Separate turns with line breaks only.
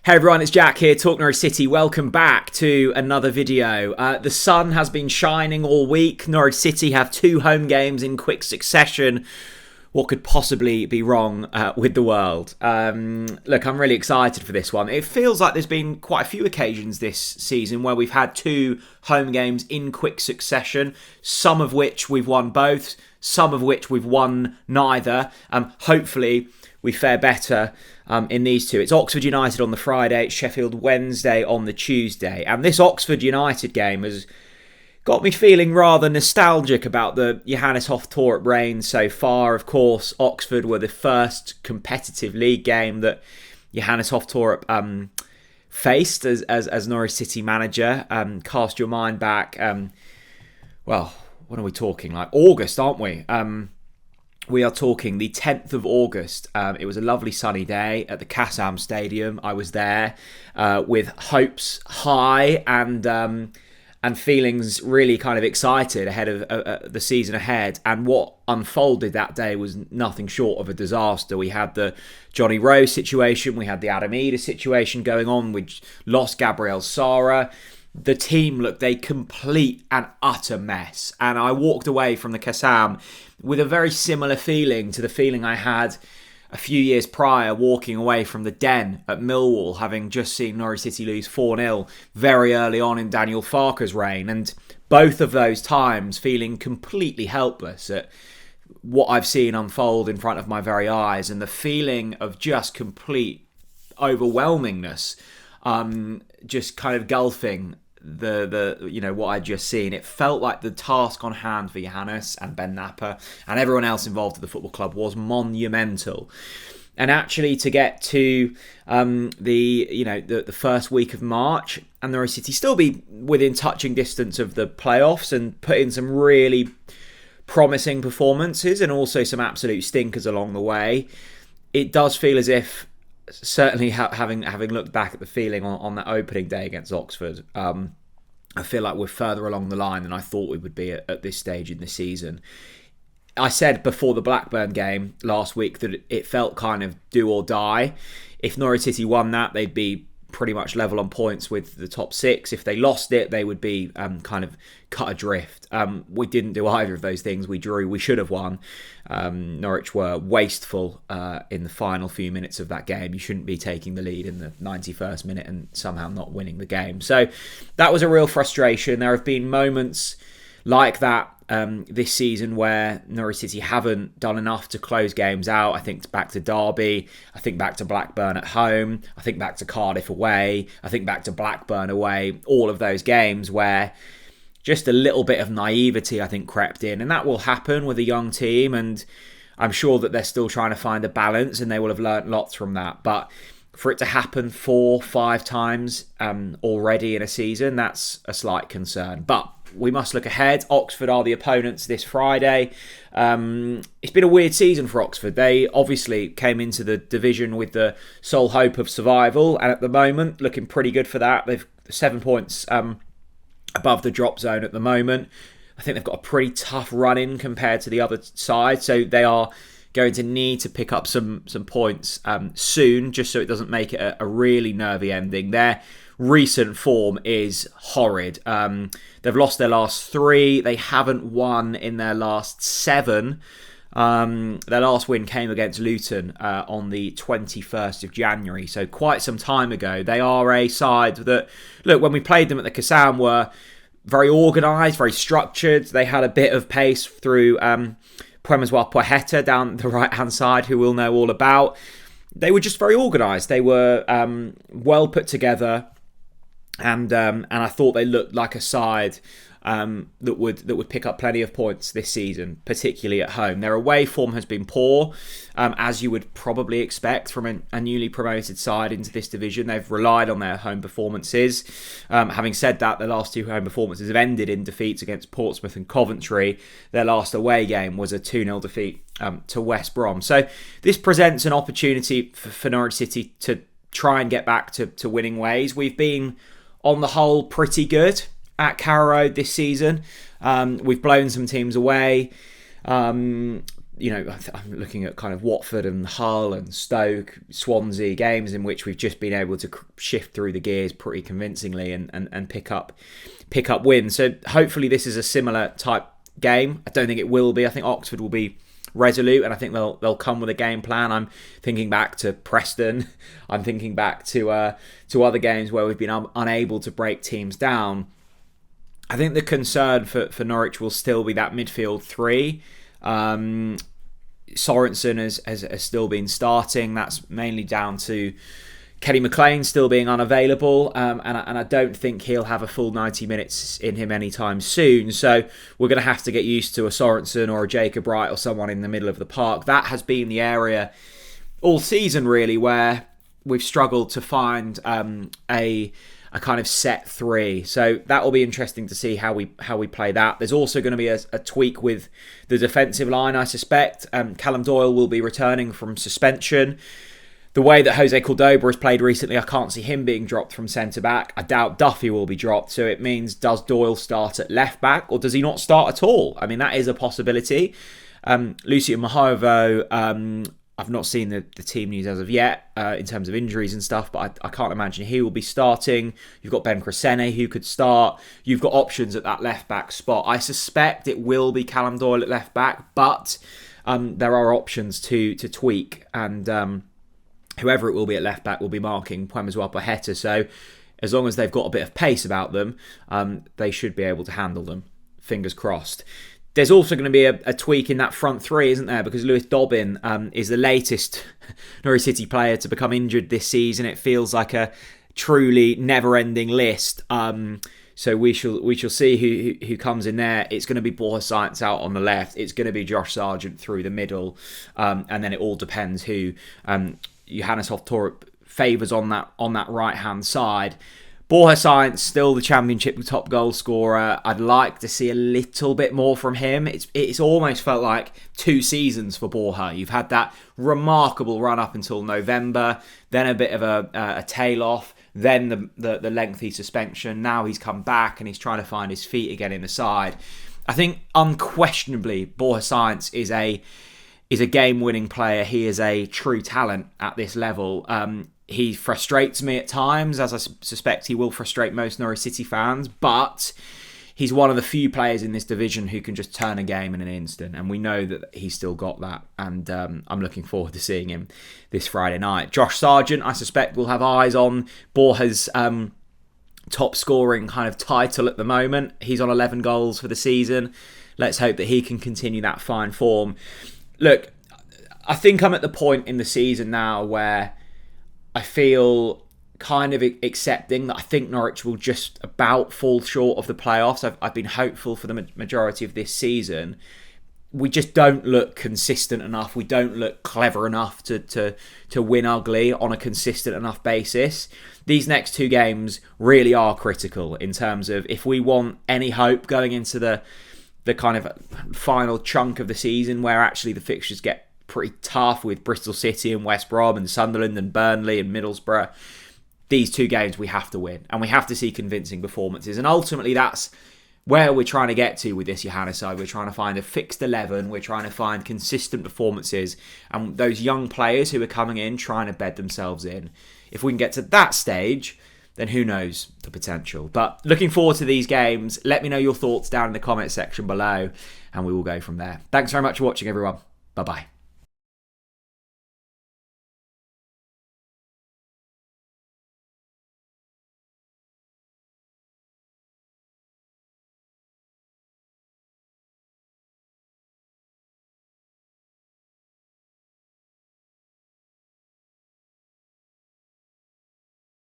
Hey everyone, it's Jack here, TalkNorwichCity. Welcome back to another video. The sun has been shining all week. Norwich City have 2 home games in quick succession. What could possibly be wrong with the world? Look, I'm really excited for this one. It feels like there's been quite a few occasions this season where we've had 2 home games in quick succession, some of which we've won both, some of which we've won neither. Hopefully we fare better in these 2. It's Oxford United on the Friday, it's Sheffield Wednesday on the Tuesday. And this Oxford United game has got me feeling rather nostalgic about the Johannes Hoff-Torp reign so far. Of course, Oxford were the first competitive league game that Johannes Hoff-Torp faced as Norwich City manager. Cast your mind back, well, when are we talking? Like August, aren't we? We are talking the 10th of August. It was a lovely sunny day at the Kassam Stadium. I was there with hopes high and feelings really kind of excited ahead of the season ahead. And what unfolded that day was nothing short of a disaster. We had the Johnny Rose situation. We had the Adam Eder situation going on. We lost Gabriel Sara. The team looked a complete and utter mess. And I walked away from the Kassam with a very similar feeling to the feeling I had a few years prior walking away from the Den at Millwall, having just seen Norwich City lose 4-0 very early on in Daniel Farke's reign. And both of those times feeling completely helpless at what I've seen unfold in front of my very eyes, and the feeling of just complete overwhelmingness, just kind of gulfing the what I'd just seen. It felt like the task on hand for Johannes and Ben Napper and everyone else involved at the football club was monumental. And actually to get to the first week of March and Norwich City still be within touching distance of the playoffs and put in some really promising performances and also some absolute stinkers along the way, it does feel as if, certainly having looked back at the feeling on that opening day against Oxford, I feel like we're further along the line than I thought we would be at this stage in the season. I said before the Blackburn game last week that it felt kind of do or die. If Norwich City won that, they'd be pretty much level on points with the top 6. If they lost it, they would be kind of cut adrift. We didn't do either of those things. We drew. We should have won. Norwich were wasteful in the final few minutes of that game. You shouldn't be taking the lead in the 91st minute and somehow not winning the game. So that was a real frustration. There have been moments like that this season where Norwich City haven't done enough to close games out. I think back to Derby, I think back to Blackburn at home, I think back to Cardiff away, I think back to Blackburn away, all of those games where just a little bit of naivety I think crept in, and that will happen with a young team, and I'm sure that they're still trying to find a balance and they will have learnt lots from that. But for it to happen 4-5 times already in a season, that's a slight concern. But we must look ahead. Oxford are the opponents this Friday. It's been a weird season for Oxford. They obviously came into the division with the sole hope of survival, and at the moment looking pretty good for that. They've 7 points above the drop zone at the moment. I think they've got a pretty tough run in compared to the other side, so they are going to need to pick up some points soon, just so it doesn't make it a really nervy ending. Their recent form is horrid. They've lost their last 3. They haven't won in their last 7. Their last win came against Luton on the 21st of January, so quite some time ago. They are a side that, look, when we played them at the Kassam, were very organised, very structured. They had a bit of pace through Premeswar Poheta down the right-hand side, who we'll know all about. They were just very organised. They were well put together, and I thought they looked like a side that would pick up plenty of points this season, particularly at home. Their away form has been poor, as you would probably expect from a newly promoted side into this division. They've relied on their home performances. Having said that, their last 2 home performances have ended in defeats against Portsmouth and Coventry. Their last away game was a 2-0 defeat to West Brom. So this presents an opportunity for Norwich City to try and get back to winning ways. We've been, on the whole, pretty good at Carrow Road this season. We've blown some teams away. I'm looking at kind of Watford and Hull and Stoke, Swansea, games in which we've just been able to shift through the gears pretty convincingly and pick up wins. So hopefully this is a similar type game. I don't think it will be. I think Oxford will be resolute, and I think they'll come with a game plan. I'm thinking back to Preston. I'm thinking back to other games where we've been unable to break teams down. I think the concern for Norwich will still be that midfield three. Sorensen has still been starting. That's mainly down to Kenny McLean still being unavailable, and I don't think he'll have a full 90 minutes in him anytime soon. So we're going to have to get used to a Sorensen or a Jacob Wright or someone in the middle of the park. That has been the area all season, really, where we've struggled to find a kind of set three. So that will be interesting to see how we play that. There's also going to be a tweak with the defensive line, I suspect. Callum Doyle will be returning from suspension. The way that Jose Cordoba has played recently, I can't see him being dropped from centre-back. I doubt Duffy will be dropped. So it means, does Doyle start at left-back or does he not start at all? I mean, that is a possibility. Lucio Mahovo, I've not seen the team news as of yet in terms of injuries and stuff, but I can't imagine he will be starting. You've got Ben Crescene who could start. You've got options at that left-back spot. I suspect it will be Callum Doyle at left-back, but there are options to tweak, and whoever it will be at left-back will be marking Puemezwapa Heta. So as long as they've got a bit of pace about them, they should be able to handle them. Fingers crossed. There's also going to be a tweak in that front three, isn't there? Because Lewis Dobbin is the latest Norwich City player to become injured this season. It feels like a truly never-ending list. So we shall see who comes in there. It's going to be Borja Sainz out on the left. It's going to be Josh Sargent through the middle. And then it all depends who Johannes Hoff-Torup favours on that right-hand side. Borja Sainz, still the Championship top goal scorer. I'd like to see a little bit more from him. It's almost felt like 2 seasons for Borja. You've had that remarkable run up until November, then a bit of a tail off, then the lengthy suspension. Now he's come back and he's trying to find his feet again in the side. I think unquestionably Borja Sainz is a game-winning player. He is a true talent at this level. He frustrates me at times, as I suspect he will frustrate most Norwich City fans, but he's one of the few players in this division who can just turn a game in an instant, and we know that he's still got that, and I'm looking forward to seeing him this Friday night. Josh Sargent, I suspect, will have eyes on Borja's top scoring kind of title at the moment. He's on 11 goals for the season. Let's hope that he can continue that fine form. Look, I think I'm at the point in the season now where I feel kind of accepting that I think Norwich will just about fall short of the playoffs. I've been hopeful for the majority of this season. We just don't look consistent enough. We don't look clever enough to win ugly on a consistent enough basis. These next 2 games really are critical in terms of if we want any hope going into the kind of final chunk of the season where actually the fixtures get pretty tough with Bristol City and West Brom and Sunderland and Burnley and Middlesbrough. These 2 games we have to win, and we have to see convincing performances, and ultimately that's where we're trying to get to with this Johannes side. We're trying to find a fixed 11, we're trying to find consistent performances, and those young players who are coming in trying to bed themselves in. If we can get to that stage, then who knows the potential. But looking forward to these games. Let me know your thoughts down in the comment section below, and we will go from there. Thanks very much for watching, everyone. Bye-bye.